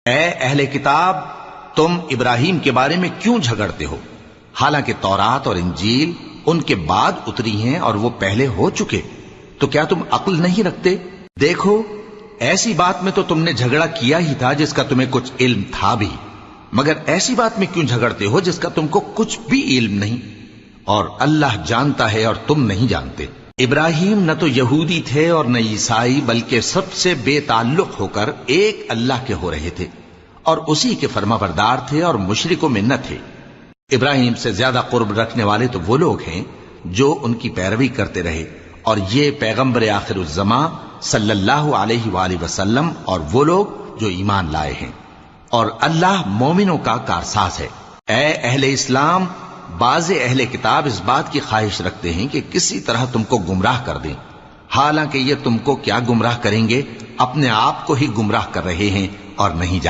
اے اہل کتاب، تم ابراہیم کے بارے میں کیوں جھگڑتے ہو، حالانکہ تورات اور انجیل ان کے بعد اتری ہیں اور وہ پہلے ہو چکے؟ تو کیا تم عقل نہیں رکھتے؟ دیکھو، ایسی بات میں تو تم نے جھگڑا کیا ہی تھا جس کا تمہیں کچھ علم تھا بھی، مگر ایسی بات میں کیوں جھگڑتے ہو جس کا تم کو کچھ بھی علم نہیں؟ اور اللہ جانتا ہے اور تم نہیں جانتے۔ ابراہیم نہ تو یہودی تھے اور نہ عیسائی، بلکہ سب سے بے تعلق ہو کر ایک اللہ کے ہو رہے تھے اور اسی کے فرما بردار تھے اور مشرکوں میں نہ تھے۔ ابراہیم سے زیادہ قرب رکھنے والے تو وہ لوگ ہیں جو ان کی پیروی کرتے رہے، اور یہ پیغمبر آخر الزماں صلی اللہ علیہ وآلہ وسلم اور وہ لوگ جو ایمان لائے ہیں، اور اللہ مومنوں کا کارساز ہے۔ اے اہل اسلام، بعض اہل کتاب اس بات کی خواہش رکھتے ہیں کہ کسی طرح تم کو گمراہ کر دیں، حالانکہ یہ تم کو کیا گمراہ کریں گے، اپنے آپ کو ہی گمراہ کر رہے ہیں اور نہیں جانتے۔